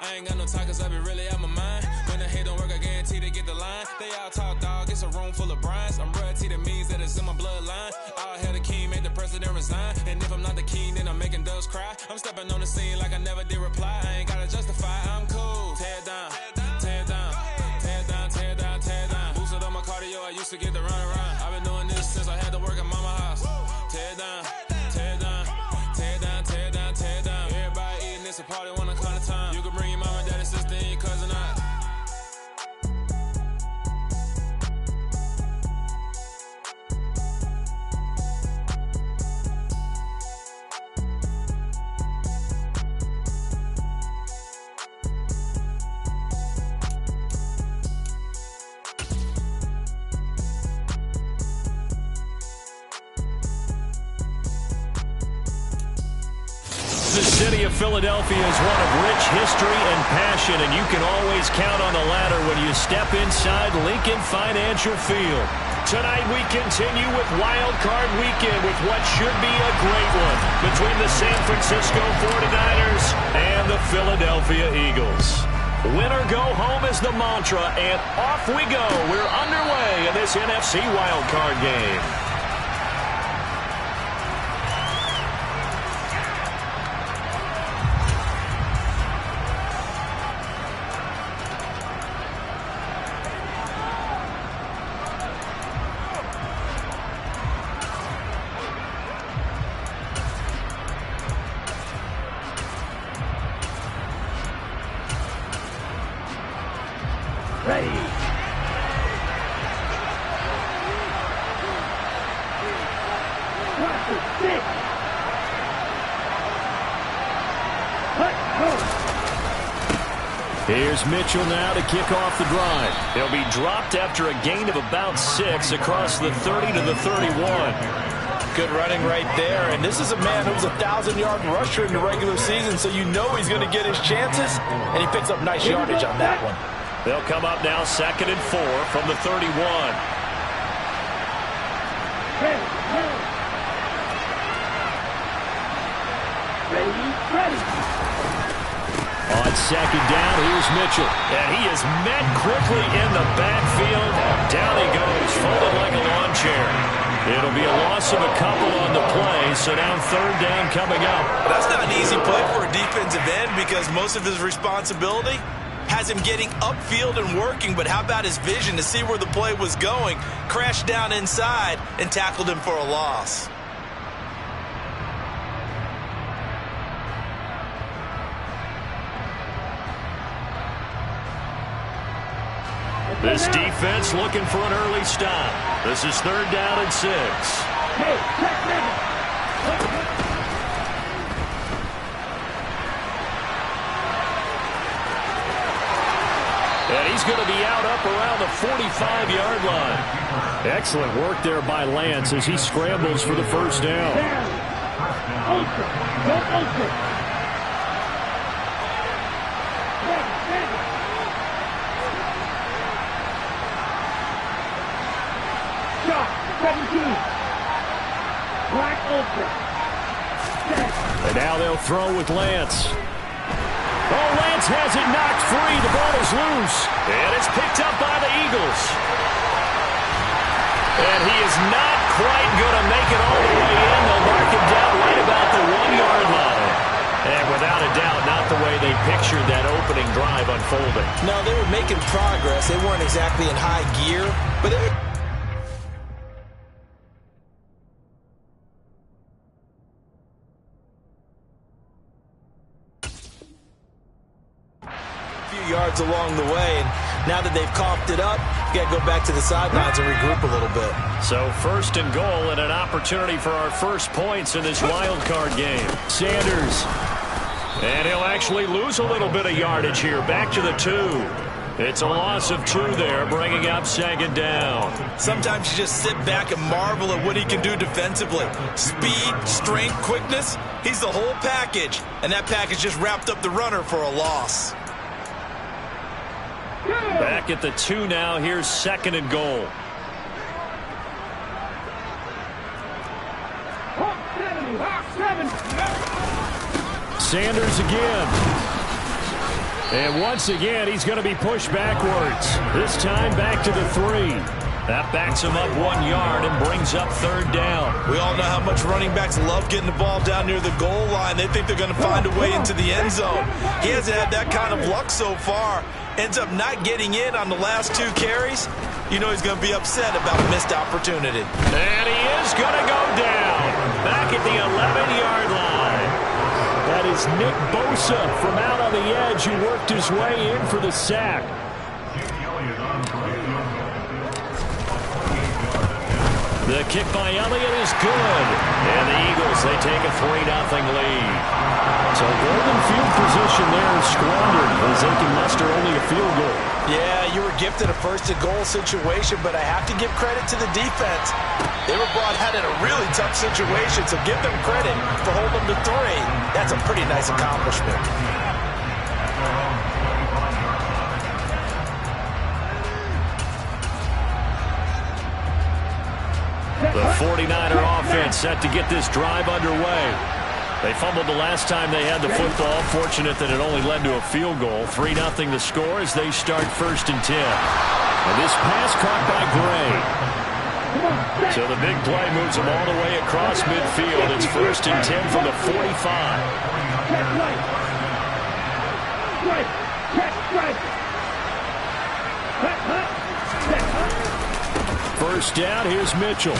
I ain't got no time cause I be really out my mind. When the hate don't work, I guarantee to get the line. They all talk dog, it's a room full of brinds. I'm royalty, that means that it's in my bloodline. All hail the king, make the president resign. And if I'm not the king, then I'm making doves cry. I'm stepping on the scene like I never did reply. I ain't gotta justify, I'm cool. Tear down, tear down, tear down, tear down, tear down. Boosted on my cardio, I used to get the run around. I've been doing this since I had to work at mama house. Tear down, tear down, tear down, tear down, tear down. Everybody eating, it's a party, 1 o'clock of time. You can bring your mama, daddy, sister, and your cousin out. The city of Philadelphia is one of rich history and passion, and you can always count on the latter when you step inside Lincoln Financial Field. Tonight we continue with Wild Card Weekend with what should be a great one between the San Francisco 49ers and the Philadelphia Eagles. Win or go home is the mantra, and off we go. We're underway in this NFC Wild Card game. Here's Mitchell now to kick off the drive. He'll be dropped after a gain of about 6 across the 30 to the 31. Good running right there, and this is a man who was a 1,000-yard rusher in the regular season, so you know he's going to get his chances, and he picks up nice yardage on that one. They'll come up now 2nd and 4 from the 31. Ready. On 2nd down, here's Mitchell. And he is met quickly in the backfield. Down he goes, folded like a lawn chair. It'll be a loss of a couple on the play, so now 3rd down coming up. That's not an easy play for a defensive end because most of his responsibility has him getting upfield and working, but how about his vision to see where the play was going, crashed down inside, and tackled him for a loss. This defense looking for an early stop. This is 3rd down and 6. And he's going to be out up around the 45-yard line. Excellent work there by Lance as he scrambles for the 1st down. And now they'll throw with Lance. Oh, Lance has it knocked free. The ball is loose. And it's picked up by the Eagles. And he is not quite going to make it all the way in. They'll mark him down right about the 1-yard line. And without a doubt, not the way they pictured that opening drive unfolding. No, they were making progress. They weren't exactly in high gear, but they were... yards along the way, and now that they've coughed it up, you got to go back to the sidelines and regroup a little bit. So 1st and goal and an opportunity for our first points in this wild card game. Sanders, and he'll actually lose a little bit of yardage here, back to the 2. It's a loss of 2 there, bringing up 2nd down. Sometimes you just sit back and marvel at what he can do defensively. Speed, strength, quickness, he's the whole package, and that package just wrapped up the runner for a loss. Back at the 2 now. Here's 2nd and goal. Sanders again. And once again, he's going to be pushed backwards. This time back to the 3. That backs him up 1 yard and brings up 3rd down. We all know how much running backs love getting the ball down near the goal line. They think they're going to find a way into the end zone. He hasn't had that kind of luck so far. Ends up not getting in on the last 2 carries. You know he's going to be upset about a missed opportunity. And he is going to go down. Back at the 11-yard line. That is Nick Bosa from out on the edge who worked his way in for the sack. The kick by Elliott is good. And the Eagles, they take a 3-0 lead. So golden field position there is squandered as they can muster only a field goal. Yeah, you were gifted a first-and-goal situation, but I have to give credit to the defense. They were brought out in a really tough situation, so give them credit for holding them to 3. That's a pretty nice accomplishment. The 49er offense set to get this drive underway. They fumbled the last time they had the football. Fortunate that it only led to a field goal. 3-0 the score as they start 1st and 10. And this pass caught by Gray. So the big play moves them all the way across midfield. It's 1st and 10 from the 45. First down, here's Mitchell.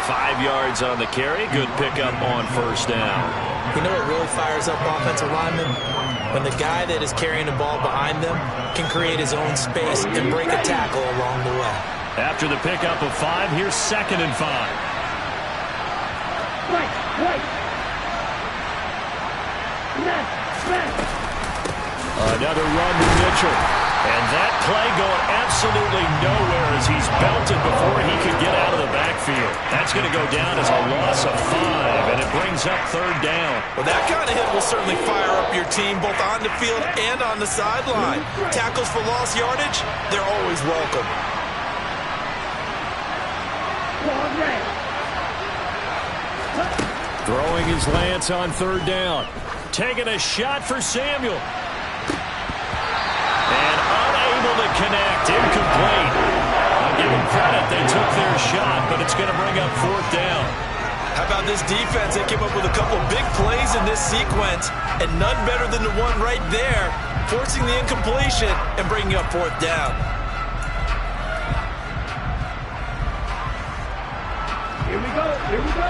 5 yards on the carry. Good pickup on 1st down. You know what really fires up offensive linemen? When the guy that is carrying the ball behind them can create his own space and break a tackle along the way. After the pickup of 5, here's 2nd and 5. Another run to Mitchell. And that play going absolutely nowhere as he's belted before he could get out of the backfield. That's going to go down as a loss of 5, and it brings up 3rd down. Well, that kind of hit will certainly fire up your team both on the field and on the sideline. Tackles for lost yardage, they're always welcome. Throwing his Lance on 3rd down. Taking a shot for Samuel. And unable to connect. Incomplete. I'll give them credit. They took their shot, but it's going to bring up 4th down. How about this defense? They came up with a couple big plays in this sequence, and none better than the one right there, forcing the incompletion and bringing up 4th down. Here we go. Here we go.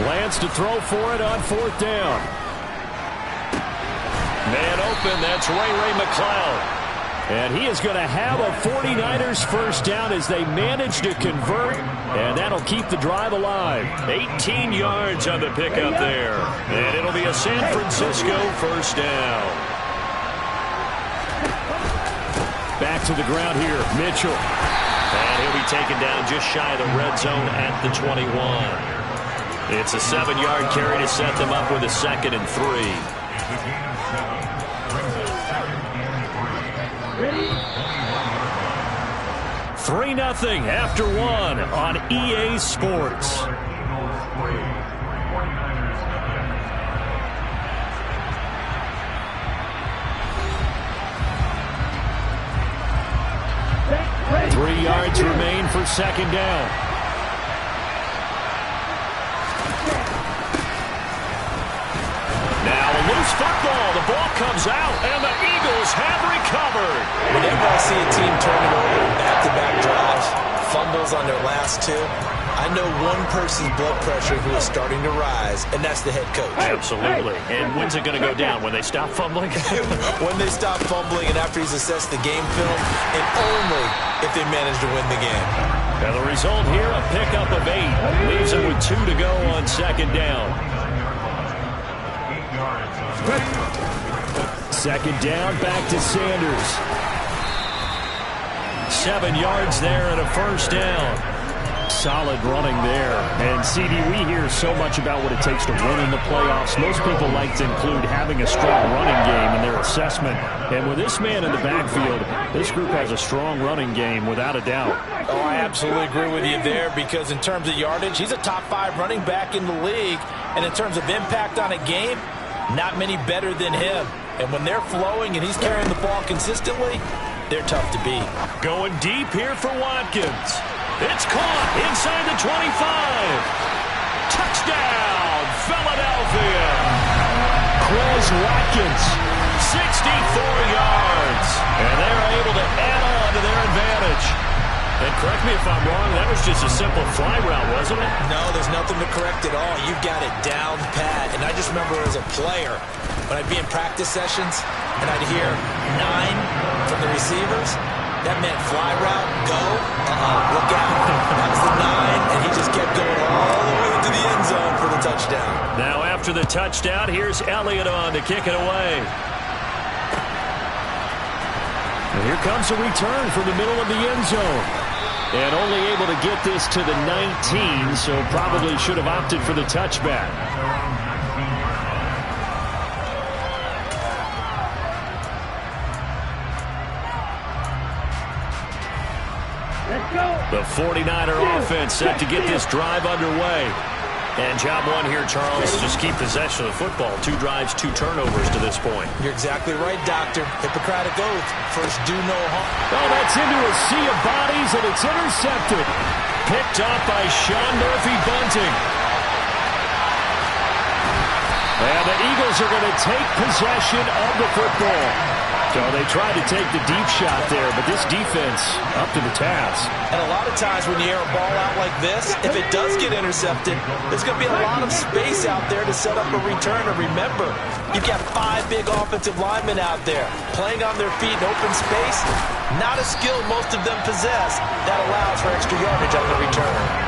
Lance to throw for it on 4th down. Man open, that's Ray McCloud. And he is going to have a 49ers 1st down as they manage to convert, and that'll keep the drive alive. 18 yards on the pickup there. And it'll be a San Francisco 1st down. Back to the ground here, Mitchell. And he'll be taken down just shy of the red zone at the 21. It's a 7-yard carry to set them up with a 2nd and 3. 3-0 after 1 on EA Sports. Three yards remain for 2nd down. Now a loose football. The ball comes out, and the Eagles have recovered. Whenever I see a team turn it over in back-to-back drives, fumbles on their last 2, I know one person's blood pressure who is starting to rise, and that's the head coach. Absolutely. And when's it going to go down? When they stop fumbling? When they stop fumbling and after he's assessed the game film, and only if they manage to win the game. And the result here, a pickup of 8. Leaves him with 2 to go on 2nd down. 2nd down, back to Sanders. 7 yards there and a 1st down. solid running there. And, CD, we hear so much about what it takes to win in the playoffs. Most people like to include having a strong running game in their assessment. And with this man in the backfield, this group has a strong running game without a doubt. Oh, I absolutely agree with you there, because in terms of yardage, he's a top 5 running back in the league. And in terms of impact on a game, not many better than him. And when they're flowing and he's carrying the ball consistently, they're tough to beat. Going deep here for Watkins. It's caught inside the 25. Touchdown, Philadelphia. Quez Watkins, 64 yards. And they're able to add on to their advantage. And correct me if I'm wrong, that was just a simple fly route, wasn't it? No, there's nothing to correct at all. You've got it down pat. And I just remember as a player, when I'd be in practice sessions and I'd hear 9 from the receivers, that meant fly route, go, look out. That's the 9, and he just kept going all the way into the end zone for the touchdown. Now after the touchdown, here's Elliott on to kick it away. And here comes a return from the middle of the end zone. And only able to get this to the 19, so probably should have opted for the touchback. The 49er offense set to get this drive underway. And job one here, Charles, just keep possession of the football. 2 drives, 2 turnovers to this point. You're exactly right, Doctor. Hippocratic oath. First, do no harm. Oh, that's into a sea of bodies, and it's intercepted. Picked up by Sean Murphy-Bunting. And the Eagles are going to take possession of the football. So they tried to take the deep shot there, but this defense up to the task. And a lot of times when you air a ball out like this, if it does get intercepted, there's going to be a lot of space out there to set up a return. And remember, you've got 5 big offensive linemen out there playing on their feet in open space. Not a skill most of them possess that allows for extra yardage on the return.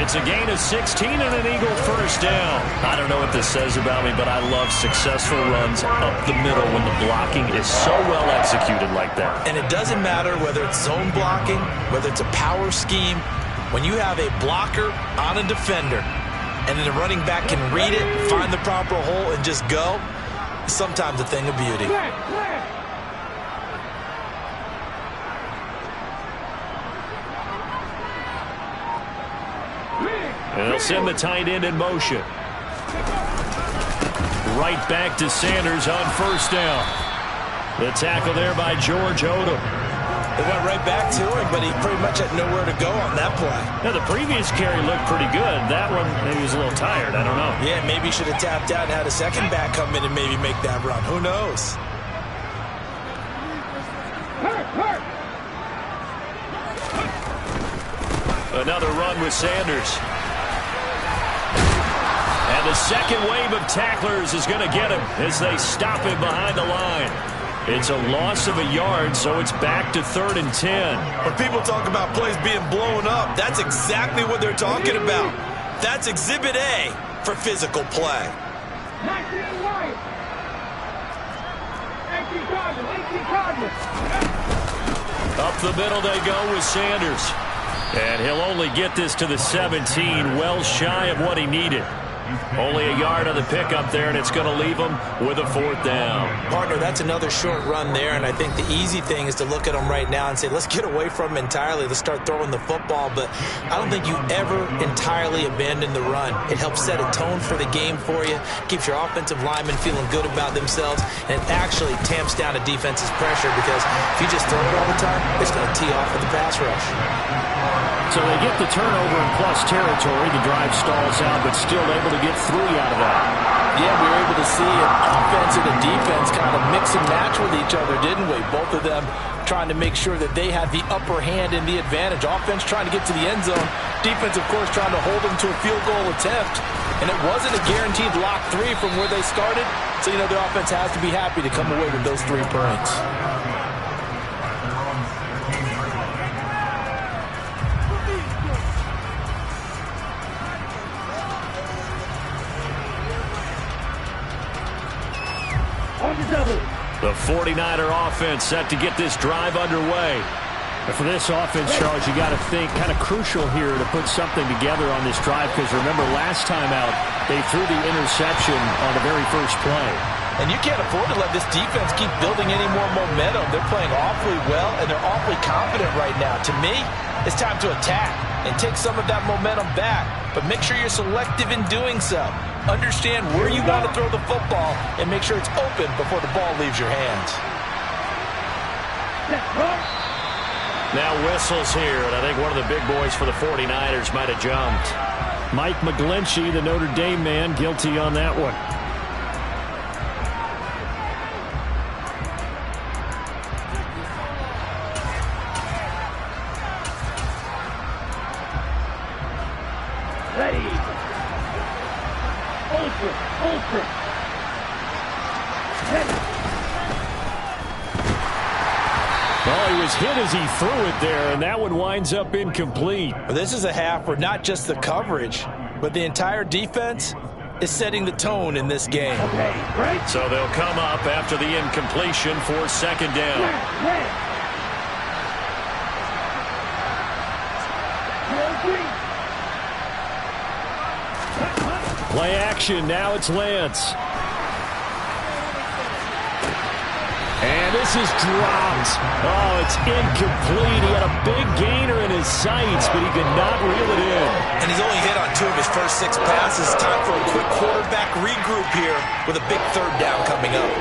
It's a gain of 16 and an Eagle first down. I don't know what this says about me, but I love successful runs up the middle when the blocking is so well executed like that. And it doesn't matter whether it's zone blocking, whether it's a power scheme. When you have a blocker on a defender and then the running back can read it, find the proper hole, and just go, sometimes a thing of beauty. And they'll send the tight end in motion. Right back to Sanders on first down. The tackle there by George Odom. They went right back to him, but he pretty much had nowhere to go on that play. Now, the previous carry looked pretty good. That one, maybe he was a little tired. I don't know. Yeah, maybe he should have tapped out and had a second back come in and maybe make that run. Who knows? Another run with Sanders. And the second wave of tacklers is going to get him as they stop him behind the line. It's a loss of a yard, so it's back to 3rd and 10. When people talk about plays being blown up, that's exactly what they're talking about. That's Exhibit A for physical play. Up the middle they go with Sanders. And he'll only get this to the 17, well shy of what he needed. Only a yard on the pickup there, and it's going to leave him with a 4th down. Partner, that's another short run there, and I think the easy thing is to look at him right now and say, let's get away from him entirely. Let's start throwing the football, but I don't think you ever entirely abandon the run. It helps set a tone for the game for you, keeps your offensive linemen feeling good about themselves, and it actually tamps down a defense's pressure because if you just throw it all the time, it's going to tee off with the pass rush. So they get the turnover in plus territory. The drive stalls out, but still able to get 3 out of that. Yeah, we were able to see an offense and a defense kind of mix and match with each other, didn't we? Both of them trying to make sure that they had the upper hand and the advantage. Offense trying to get to the end zone. Defense, of course, trying to hold them to a field goal attempt. And it wasn't a guaranteed lock 3 from where they started. So, you know, the offense has to be happy to come away with those 3 points. The 49er offense set to get this drive underway. For this offense, Charles, you got to think kind of crucial here to put something together on this drive, because remember last time out they threw the interception on the very first play. And you can't afford to let this defense keep building any more momentum. They're playing awfully well, and they're awfully confident right now. To me, it's time to attack and take some of that momentum back. But make sure you're selective in doing so. Understand where you want to throw the football and make sure it's open before the ball leaves your hands. Now whistles here, and I think one of the big boys for the 49ers might have jumped. Mike McGlinchey, the Notre Dame man, guilty on that one. Ready. Ultra. Ready. Well, he was hit as he threw it there, and that one winds up incomplete. Well, this is a half where not just the coverage, but the entire defense is setting the tone in this game. Okay, right. So they'll come up after the incompletion for second down. Red. Play action, now it's Lance. And this is dropped. Oh, it's incomplete. He had a big gainer in his sights, but he could not reel it in. And he's only hit on 2 of his first 6 passes. Time for a quick quarterback regroup here with a big third down coming up.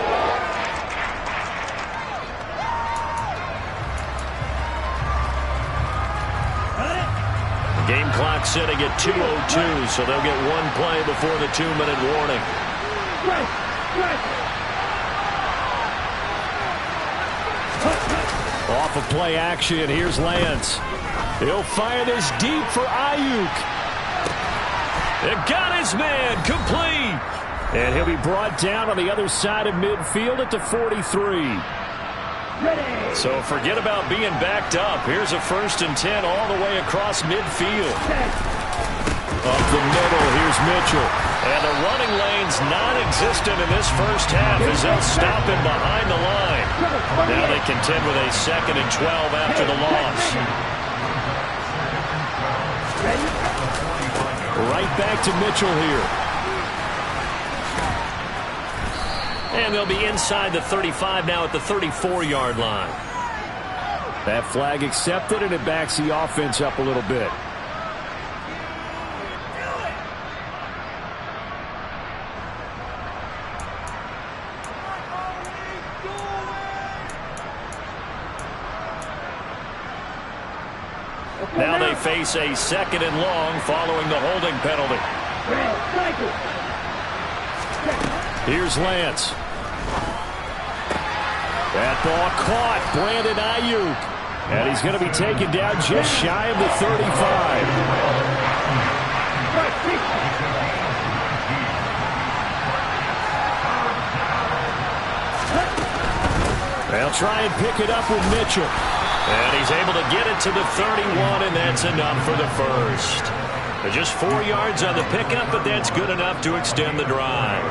Game clock sitting at 2:02, so they'll get one play before the 2-minute warning. Off of play action, here's Lance. He'll fire this deep for Ayuk. It got his man, complete. And he'll be brought down on the other side of midfield at the 43. So forget about being backed up. Here's a 1st and 10 all the way across midfield. Up the middle, here's Mitchell. And the running lane's non-existent in this first half as they'll stop him behind the line. Now they contend with a 2nd and 12 after the loss. Right back to Mitchell here. And they'll be inside the 35 now at the 34-yard line. That flag accepted, and it backs the offense up a little bit. Now they face a 2nd and long following the holding penalty. Here's Lance. That ball caught. Brandon Ayuk. And he's going to be taken down just shy of the 35. They'll try and pick it up with Mitchell. And he's able to get it to the 31, and that's enough for the first. Just 4 yards on the pickup, but that's good enough to extend the drive.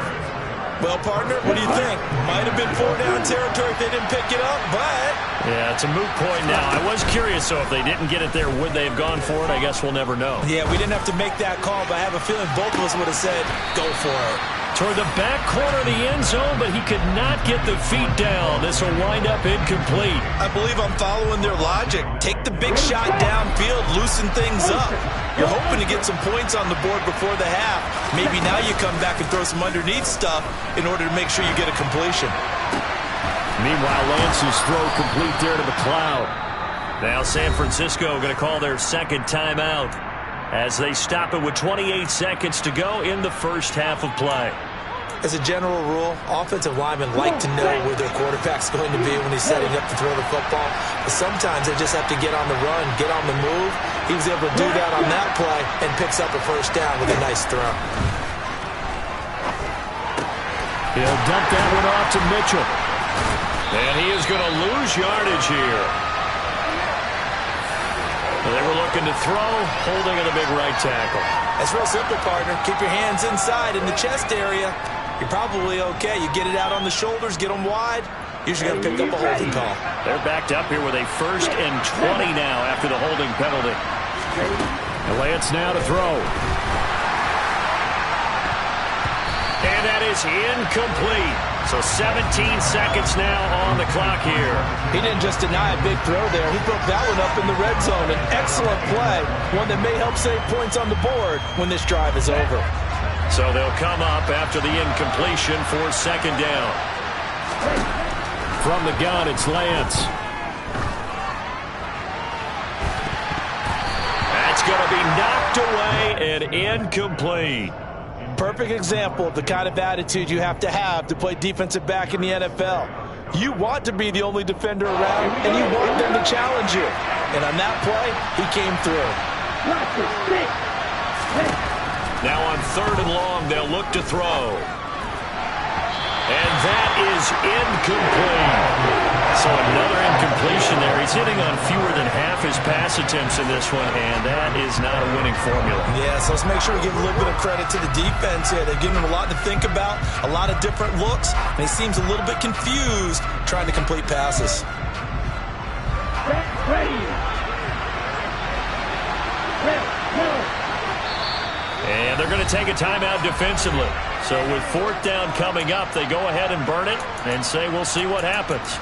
Well, partner, what do you think? Might have been 4-down territory if they didn't pick it up, but... Yeah, it's a moot point now. I was curious, so if they didn't get it there, would they have gone for it? I guess we'll never know. Yeah, we didn't have to make that call, but I have a feeling both of us would have said, go for it. Toward the back corner of the end zone, but he could not get the feet down. This will wind up incomplete. I believe I'm following their logic. Take the big shot downfield, loosen things up. You're hoping to get some points on the board before the half. Maybe now you come back and throw some underneath stuff in order to make sure you get a completion. Meanwhile, Lance's throw complete there to McLeod. Now San Francisco going to call their 2nd timeout as they stop it with 28 seconds to go in the first half of play. As a general rule, offensive linemen like to know where their quarterback's going to be when he's setting up to throw the football. But sometimes they just have to get on the run, get on the move. He was able to do that on that play and picks up a first down with a nice throw. He'll dump that one off to Mitchell. And he is going to lose yardage here. They were looking to throw, holding in the big right tackle. That's real simple, partner. Keep your hands inside in the chest area. You're probably okay. You get it out on the shoulders, get them wide, Usually got to pick up a holding call. They're backed up here with a 1st and 20 now after the holding penalty. And Lance now to throw. And that is incomplete. So 17 seconds now on the clock here. He didn't just deny a big throw there. He broke that one up in the red zone. An excellent play, one that may help save points on the board when this drive is over. So they'll come up after the incompletion for 2nd down. From the gun, it's Lance. That's going to be knocked away and incomplete. Perfect example of the kind of attitude you have to play defensive back in the NFL. You want to be the only defender around, and you want them to challenge you. And on that play, he came through. Now on 3rd and long, they'll look to throw. And that is incomplete. So another incompletion there. He's hitting on fewer than half his pass attempts in this one, and that is not a winning formula. Yeah, so let's make sure we give a little bit of credit to the defense here. They've given him a lot to think about, a lot of different looks, and he seems a little bit confused trying to complete passes. And they're going to take a timeout defensively. So with 4th down coming up, they go ahead and burn it and say we'll see what happens.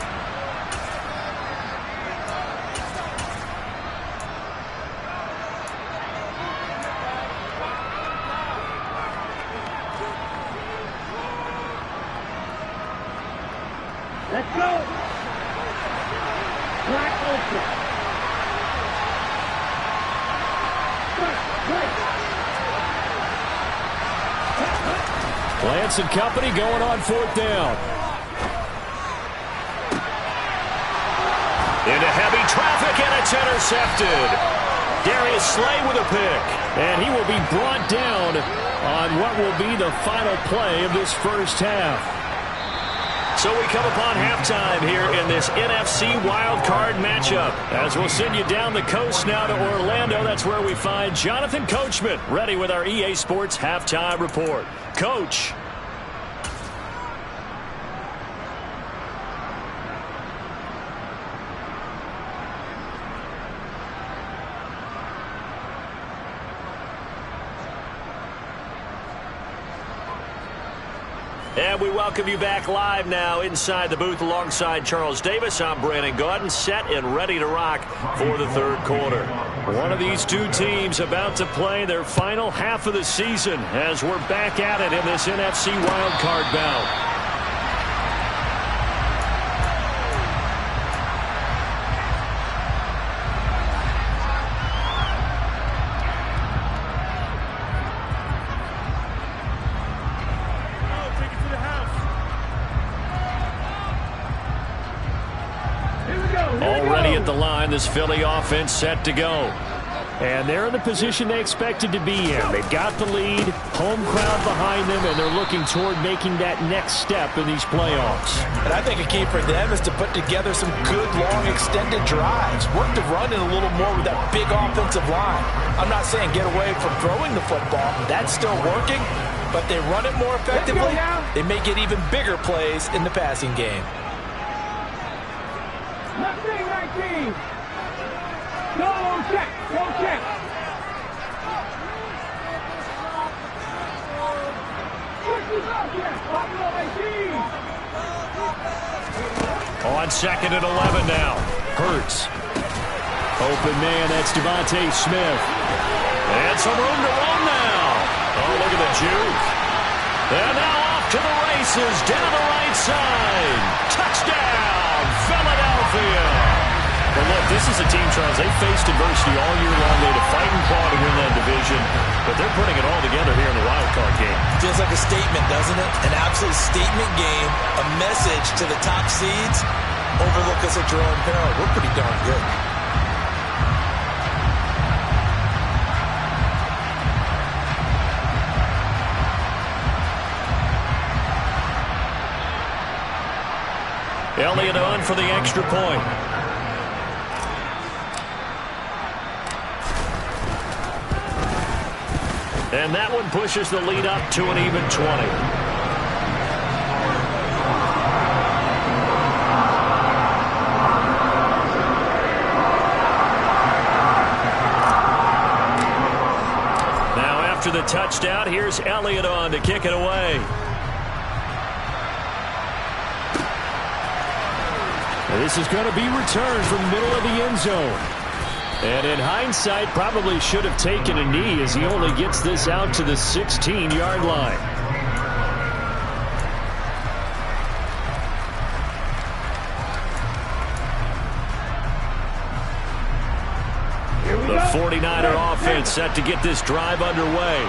Let's go. Black open. Lance and company going on 4th down. Into heavy traffic, and it's intercepted. Darius Slay with a pick. And he will be brought down on what will be the final play of this 1st half. So we come upon halftime here in this NFC wildcard matchup. As we'll send you down the coast now to Orlando. That's where we find Jonathan Coachman ready with our EA Sports halftime report. Coach. And we welcome you back live now inside the booth alongside Charles Davis. I'm Brandon Gaudin, set and ready to rock for the 3rd quarter. One of these two teams about to play their final half of the season as we're back at it in this NFC wildcard bout. Already at the line, this Philly offense set to go. And they're in the position they expected to be in. They've got the lead, home crowd behind them, and they're looking toward making that next step in these playoffs. And I think a key for them is to put together some good, long, extended drives. Work the run in a little more with that big offensive line. I'm not saying get away from throwing the football. That's still working, but they run it more effectively. They may get even bigger plays in the passing game. 19. Go check. Go check. On 2nd and 11 now. Hurts. Open man, that's Devontae Smith. And some room to run now. Oh, look at the juke. And now off to the races, down the right side. Touchdown, Philadelphia. Well, look, this is a team, Charles, they faced adversity all year long. They had to fight and claw to win that division, but they're putting it all together here in the wild card game. Feels like a statement, doesn't it? An absolute statement game, a message to the top seeds. Overlook us at your own peril. We're pretty darn good. Elliott on for the extra point. And that one pushes the lead up to an even 20. touchdown. Here's Elliott on to kick it away. And this is going to be returned from the middle of the end zone. And in hindsight, probably should have taken a knee as he only gets this out to the 16-yard line. The 49er offense set to get this drive underway.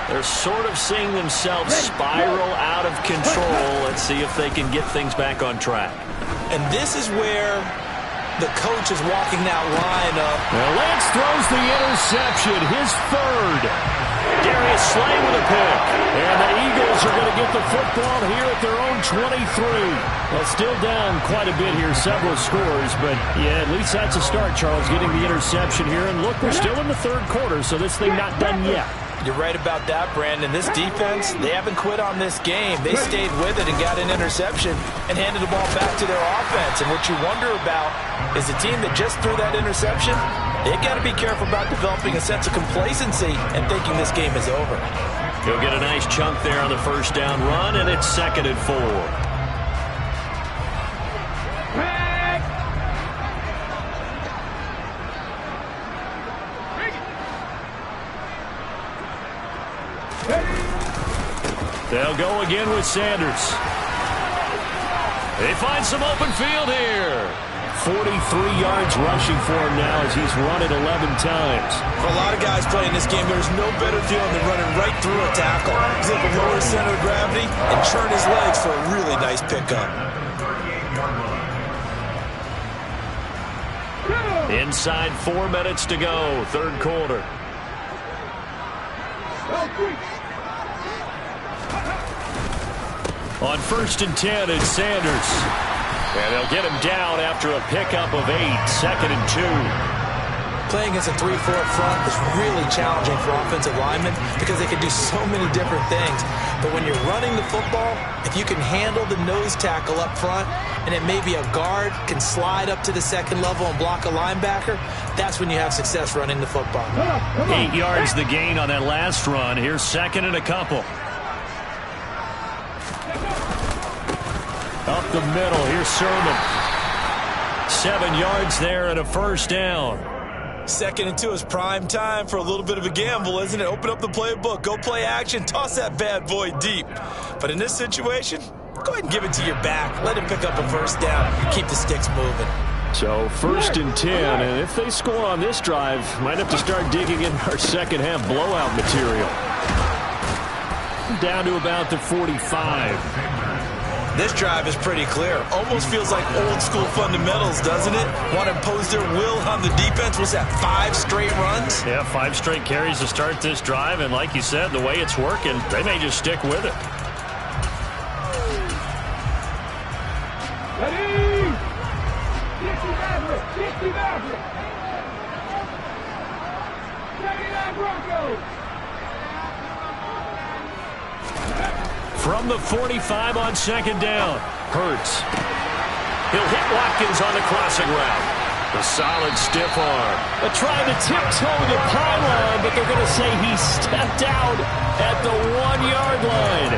They're sort of seeing themselves spiral out of control. Let's see if they can get things back on track. And this is where the coach is walking that line up. Well, Lance throws the interception, his third. Darius Slay with a pick. And the Eagles are going to get the football here at their own 23. Well, still down quite a bit here, several scores. But, yeah, at least that's a start, Charles, getting the interception here. And look, we're still in the third quarter, so this thing not done yet. You're right about that, Brandon. This defense, they haven't quit on this game. They stayed with it and got an interception and handed the ball back to their offense. And what you wonder about is the team that just threw that interception, they've got to be careful about developing a sense of complacency and thinking this game is over. He'll get a nice chunk there on the first down run, and it's 2nd and 4. They'll go again with Sanders. They find some open field here. 43 yards rushing for him now as he's run it 11 times. For a lot of guys playing this game, there's no better feeling than running right through a tackle. He's able to lower his center of gravity and churn his legs for a really nice pickup. Inside 4 minutes to go, third quarter. On 1st and 10, it's Sanders. And they'll get him down after a pickup of 8, 2nd and 2. Playing against a 3-4 front is really challenging for offensive linemen because they can do so many different things. But when you're running the football, if you can handle the nose tackle up front, and it may be a guard can slide up to the 2nd level and block a linebacker, that's when you have success running the football. 8 yards the gain on that last run. Here's 2nd and a couple. Up the middle, here's Sermon. 7 yards there and a first down. 2nd and 2 is prime time for a little bit of a gamble, isn't it? Open up the playbook, go play action, toss that bad boy deep. But in this situation, go ahead and give it to your back. Let him pick up a first down, keep the sticks moving. So 1st and 10, and if they score on this drive, might have to start digging in our second half blowout material. Down to about the 45. This drive is pretty clear. Almost feels like old school fundamentals, doesn't it? Want to impose their will on the defense. Was that 5 straight runs? Yeah, 5 straight carries to start this drive. And like you said, the way it's working, they may just stick with it. Ready? 60 Maverick. 60 Maverick. 79 Broncos. From the 45 on 2nd down, Hurts. He'll hit Watkins on the crossing route. A solid stiff arm. They're trying to tiptoe the pylon, but they're going to say he stepped out at the 1-yard line.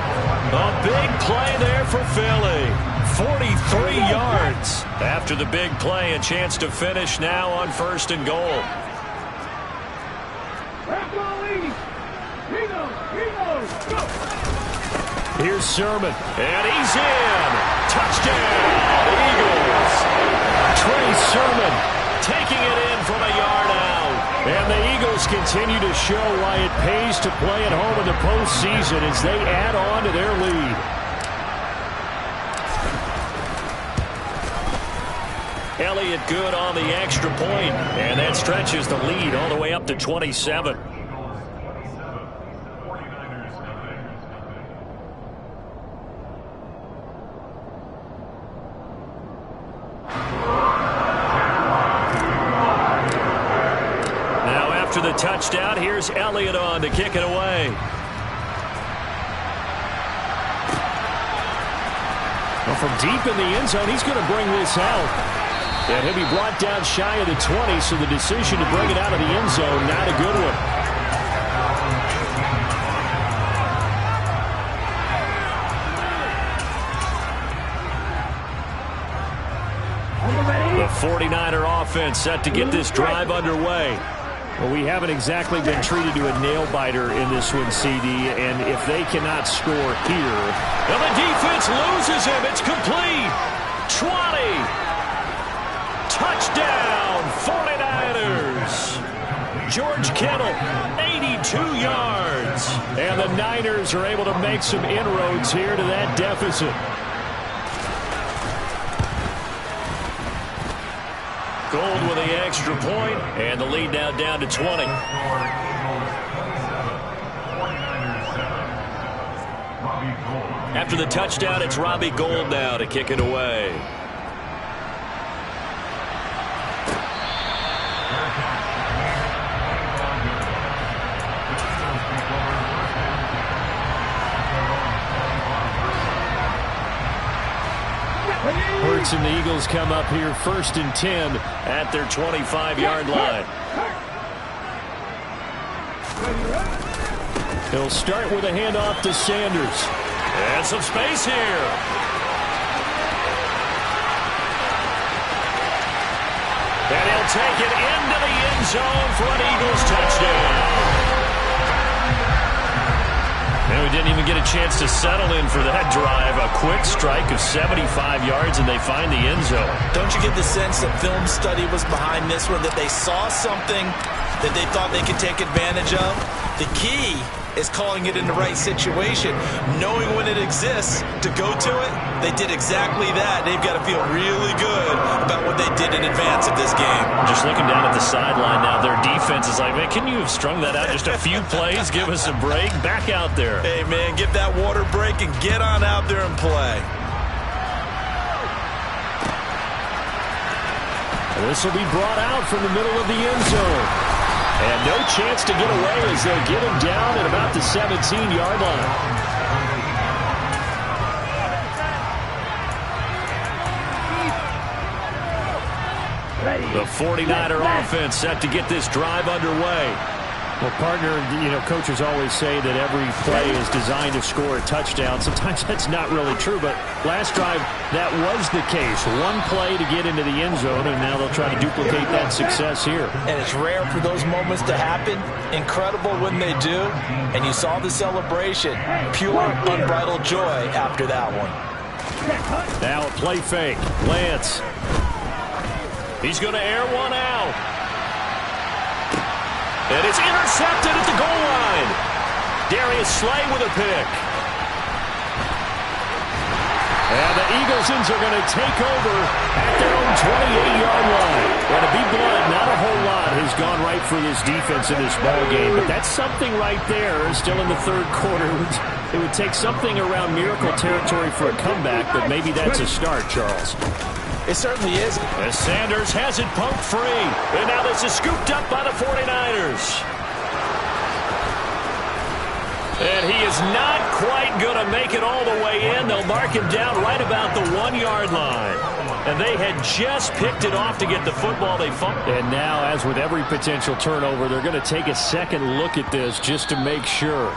A big play there for Philly. 43 yards. After the big play, a chance to finish now on 1st and goal. Here's Sermon, and he's in. Touchdown, Eagles. Trey Sermon taking it in from a yard out. And the Eagles continue to show why it pays to play at home in the postseason as they add on to their lead. Elliott good on the extra point, and that stretches the lead all the way up to 27. After the touchdown, here's Elliott on to kick it away. Well, from deep in the end zone, he's going to bring this out. And he'll be brought down shy of the 20, so the decision to bring it out of the end zone, not a good one. The 49er offense set to get this drive underway. Well, we haven't exactly been treated to a nail-biter in this one, CD, and if they cannot score here... Well, the defense loses him. It's complete. 20. Touchdown, 49ers. George Kittle, 82 yards. And the Niners are able to make some inroads here to that deficit. Gold with the extra point, and the lead now down to 20. After the touchdown, it's Robbie Gould now to kick it away. Hurts and the Eagles come up here 1st and 10 at their 25-yard line. He'll start with a handoff to Sanders. And some space here. And he'll take it into the end zone for an Eagles touchdown. And we didn't even get a chance to settle in for that drive. A quick strike of 75 yards, and they find the end zone. Don't you get the sense that film study was behind this one, that they saw something that they thought they could take advantage of? The key is calling it in the right situation, knowing when it exists to go to it. They did exactly that. They've got to feel really good about what they did in advance of this game. Just looking down at the sideline now, their defense is like, man, can you have strung that out just a few plays? Give us a break. Back out there. Hey, man, give that water break and get on out there and play. This will be brought out from the middle of the end zone. And no chance to get away as they'll get him down at about the 17-yard line. The 49er offense set to get this drive underway. Well, partner, coaches always say that every play is designed to score a touchdown. Sometimes that's not really true, but last drive, that was the case. One play to get into the end zone, and now they'll try to duplicate that success here. And it's rare for those moments to happen. Incredible when they do. And you saw the celebration. Pure, unbridled joy after that one. Now a play fake. Lance. He's going to air one out. And it's intercepted at the goal line. Darius Slay with a pick. And the Eaglesons are going to take over at their own 28-yard line. And to be blunt, not a whole lot has gone right for this defense in this ball game. But that's something right there. Still in the third quarter. It would take something around miracle territory for a comeback, but maybe that's a start, Charles. It certainly is. As Sanders has it pumped free. And now this is scooped up by the 49ers. And he is not quite going to make it all the way in. They'll mark him down right about the 1-yard line. And they had just picked it off to get the football. They fumbled. And now, as with every potential turnover, they're going to take a second look at this just to make sure.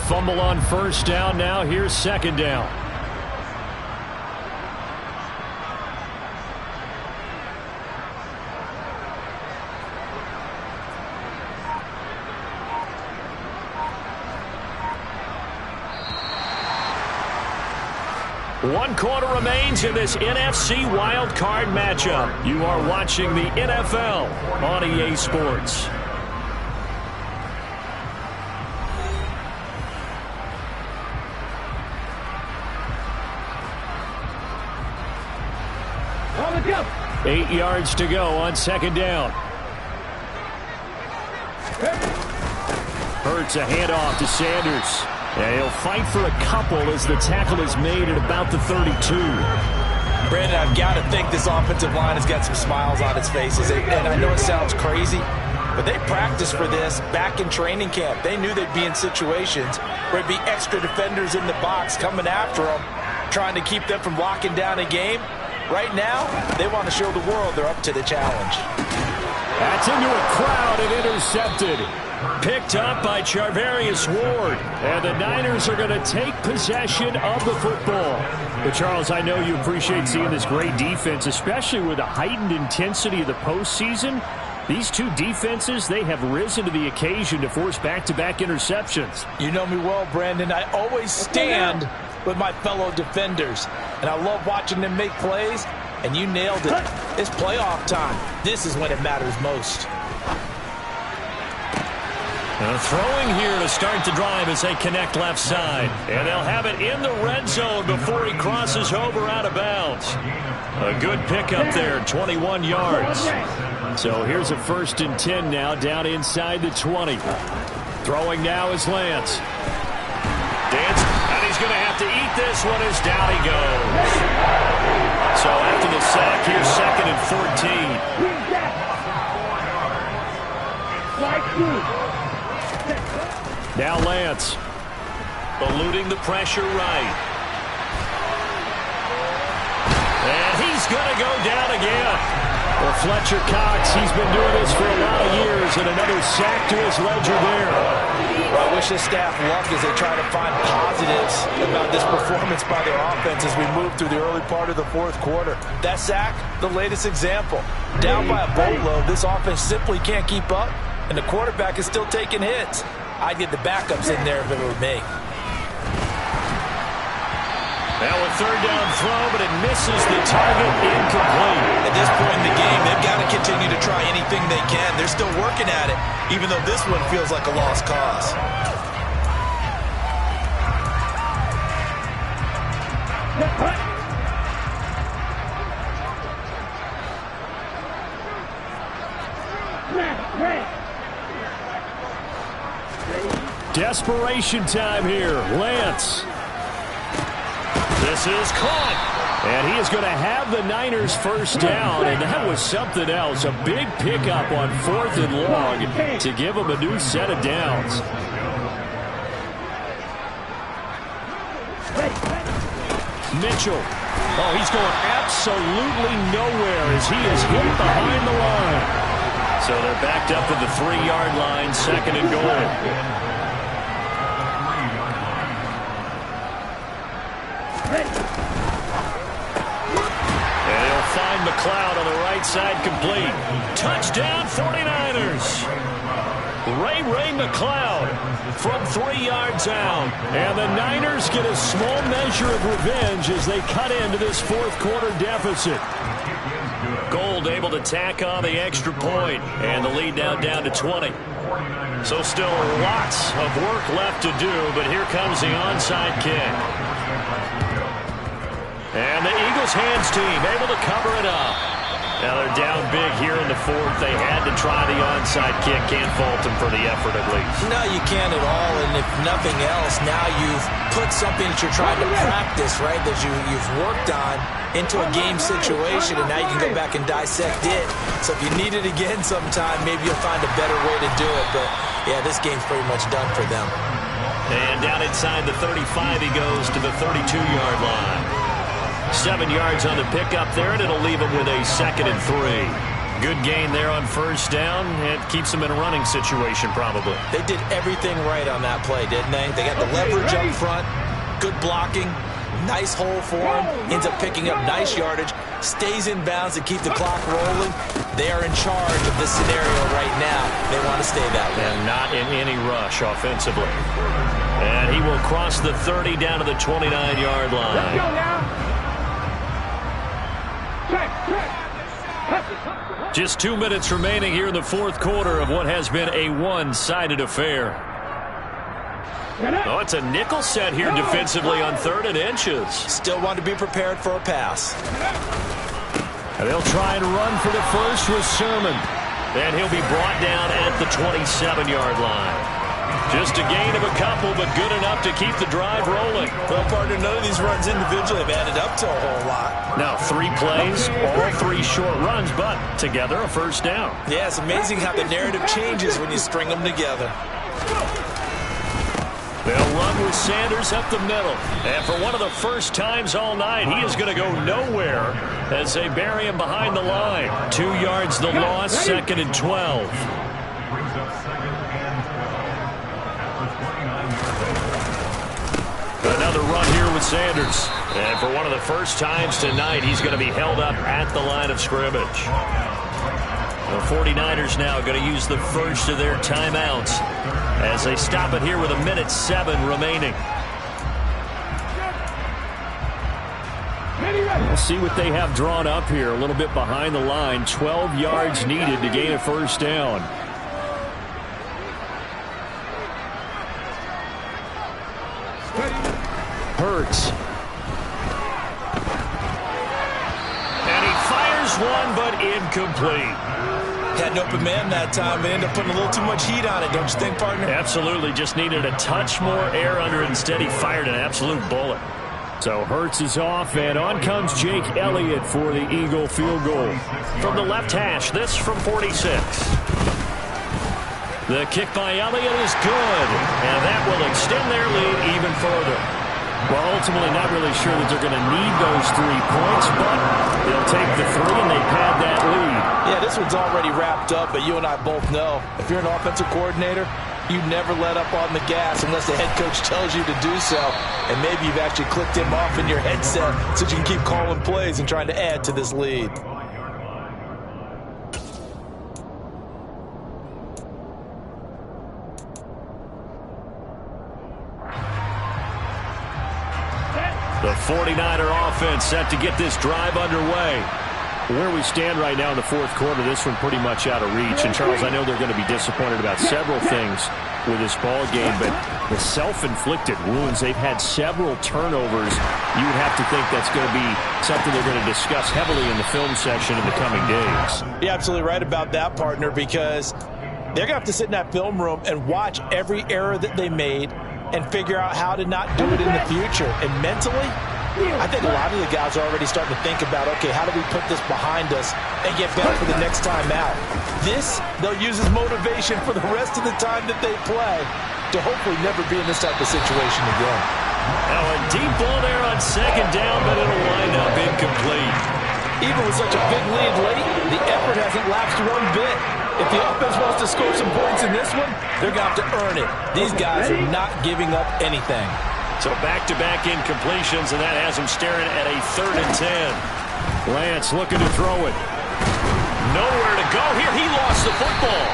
Fumble on first down. Now here's second down. One quarter remains in this NFC Wild Card matchup. You are watching the NFL on EA Sports. Go. 8 yards to go on second down. Hurts a handoff to Sanders. And he'll fight for a couple as the tackle is made at about the 32. Brandon, I've got to think this offensive line has got some smiles on its faces. And I know it sounds crazy, but they practiced for this back in training camp. They knew they'd be in situations where it'd be extra defenders in the box coming after them. trying to keep them from locking down a game. Right now, they want to show the world they're up to the challenge. That's into a crowd and intercepted. Picked up by Charvarius Ward. And the Niners are going to take possession of the football. But, Charles, I know you appreciate seeing this great defense, especially with the heightened intensity of the postseason. These two defenses, they have risen to the occasion to force back-to-back interceptions. You know me well, Brandon. I always stand with my fellow defenders. And I love watching them make plays. And you nailed it. It's playoff time. This is when it matters most. Throwing here to start the drive as they connect left side. And they'll have it in the red zone before he crosses over out of bounds. A good pickup there, 21 yards. So here's a 1st and 10 now, down inside the 20. Throwing now is Lance. Dance, and he's going to have to eat this one as down he goes. So after the sack, here's 2nd and 14. Now Lance, eluding the pressure right. And he's going to go down again. Well, Fletcher Cox, he's been doing this for a lot of years, and another sack to his ledger there. Well, I wish his staff luck as they try to find positives about this performance by their offense as we move through the early part of the 4th quarter. That sack, the latest example. Down by a boatload, this offense simply can't keep up, and the quarterback is still taking hits. I'd get the backups in there if it were me. Now a 3rd down throw, but it misses the target, incomplete. At this point in the game, they've got to continue to try anything they can. They're still working at it, even though this one feels like a lost cause. Desperation time here. Lance. This is caught. And he is going to have the Niners 1st down, and that was something else. A big pickup on 4th and long to give them a new set of downs. Mitchell. Oh, he's going absolutely nowhere as he is hit behind the line. So they're backed up to the 3-yard line, 2nd and goal. McLeod on the right side, complete. Touchdown 49ers. Ray McLeod from 3 yards out. And the Niners get a small measure of revenge as they cut into this 4th quarter deficit. Gould able to tack on the extra point, and the lead now down to 20. So still lots of work left to do, but here comes the onside kick. And the Eagles hands team able to cover it up. Now they're down big here in the 4th. They had to try the onside kick. Can't fault them for the effort at least. No, you can't at all. And if nothing else, now you've put something that you're trying to practice, right, that you've worked on into a game situation, and now you can go back and dissect it. So if you need it again sometime, maybe you'll find a better way to do it. But, yeah, this game's pretty much done for them. And down inside the 35, he goes to the 32-yard line. 7 yards on the pickup there, and it'll leave him with a 2nd and 3. Good gain there on 1st down. It keeps them in a running situation, probably. They did everything right on that play, didn't they? They got the leverage up front, good blocking, nice hole for him, ends up picking up nice yardage, stays in bounds to keep the clock rolling. They are in charge of this scenario right now. They want to stay that way. And not in any rush offensively. And he will cross the 30 down to the 29-yard line. Let's go now. Just 2 minutes remaining here in the 4th quarter of what has been a one-sided affair. Oh, it's a nickel set here defensively on 3rd and inches. Still want to be prepared for a pass. And they'll try and run for the first with Sermon. And he'll be brought down at the 27-yard line. Just a gain of a couple, but good enough to keep the drive rolling. Well, partner, none of these runs individually have added up to a whole lot. Now 3 plays, all 3 short runs, but together a 1st down. Yeah, it's amazing how the narrative changes when you string them together. They'll run with Sanders up the middle. And for one of the first times all night, he is going to go nowhere as they bury him behind the line. 2 yards the loss, 2nd and 12. Another run here with Sanders. And for one of the first times tonight, he's going to be held up at the line of scrimmage. The 49ers now going to use the first of their timeouts as they stop it here with 1:07 remaining. We'll see what they have drawn up here a little bit behind the line. 12 yards needed to gain a first down. Hurts. And he fires one, but incomplete. Had an open man that time, but ended up putting a little too much heat on it, don't you think, partner? Absolutely. Just needed a touch more air under it. Instead, he fired an absolute bullet. So Hurts is off, and on comes Jake Elliott for the Eagle field goal. From the left hash, this from 46. The kick by Elliott is good, and that will extend their lead even further. Well, ultimately not really sure that they're going to need those 3 points, but they'll take the 3 and they pad that lead. Yeah, this one's already wrapped up, but you and I both know if you're an offensive coordinator, you never let up on the gas unless the head coach tells you to do so. And maybe you've actually clicked him off in your headset so you can keep calling plays and trying to add to this lead. The 49er offense set to get this drive underway. Where we stand right now in the 4th quarter, this one pretty much out of reach. And, Charles, I know they're going to be disappointed about several things with this ball game, but the self-inflicted wounds, they've had several turnovers. You would have to think that's going to be something they're going to discuss heavily in the film section in the coming days. You're absolutely right about that, partner, because they're going to have to sit in that film room and watch every error that they made and figure out how to not do it in the future. And mentally, I think a lot of the guys are already starting to think about, okay, how do we put this behind us and get better for the next time out? This, they'll use as motivation for the rest of the time that they play to hopefully never be in this type of situation again. Now a deep ball there on 2nd down, but it'll wind up incomplete. Even with such a big lead late, the effort hasn't lapsed one bit. If the offense wants to score some points in this one, they're going to have to earn it. These guys are not giving up anything. So back-to-back incompletions, and that has them staring at a 3rd and 10. Lance looking to throw it. Nowhere to go here. He lost the football.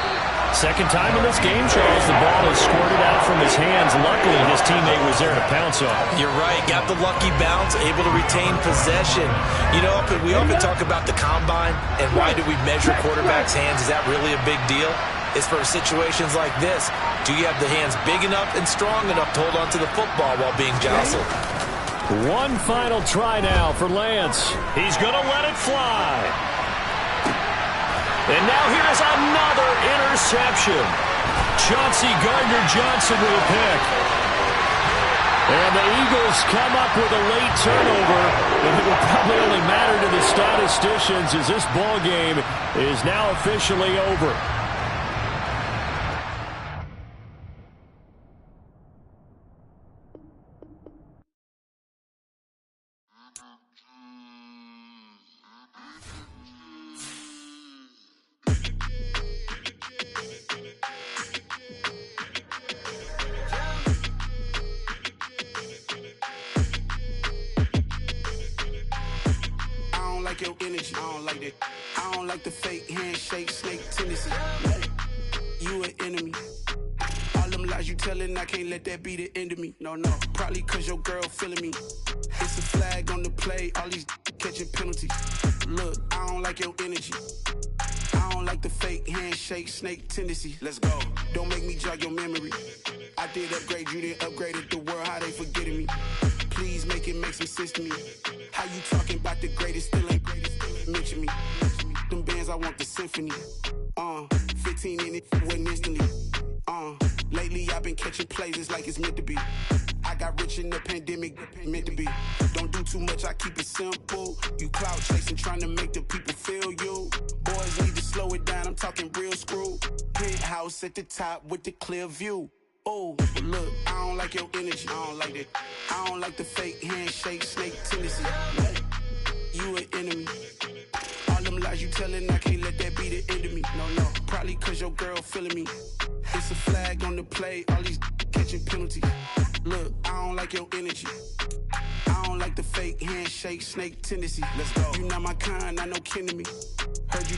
Second time in this game, Charles, the ball is squirted out from his hands. Luckily, his teammate was there to pounce on. You're right. Got the lucky bounce, able to retain possession. You know, we often talk about the combine and why do we measure quarterbacks' hands. Is that really a big deal? It's for situations like this. Do you have the hands big enough and strong enough to hold on to the football while being jostled? One final try now for Lance. He's going to let it fly. And now here's another interception. Chauncey Gardner-Johnson with a pick. And the Eagles come up with a late turnover. And it will probably only matter to the statisticians as this ball game is now officially over. Your energy, I don't like that. I don't like the fake handshake, snake tendency. You an enemy. All them lies you telling, I can't let that be the end of me. No, probably cause your girl feeling me. It's a flag on the play, all these catching penalties. Look, I don't like your energy. I don't like the fake handshake, snake tendency. Let's go. Don't make me jog your memory. I did upgrade, you didn't upgrade it. The world, how they forgetting me. Please make it make some sense to me. How you talking about the greatest, still ain't greatest, mention me. Them bands, I want the symphony. 15 in it, went instantly. Lately I've been catching plays, it's like it's meant to be. I got rich in the pandemic, meant to be. Don't do too much, I keep it simple. You clout chasing, trying to make the people feel you. Boys need to slow it down, I'm talking real screw. Penthouse at the top with the clear view. Oh, but look, I don't like your energy. I don't like that. I don't like the fake handshake, snake tendency. You an enemy. All them lies you telling, I can't let that be the end of me. No, probably cause your girl feeling me. It's a flag on the play, all these catching penalties. Look, I don't like your energy. I don't like the fake handshake, snake tendency. Let's go. You not my kind, not no kin to me. Heard you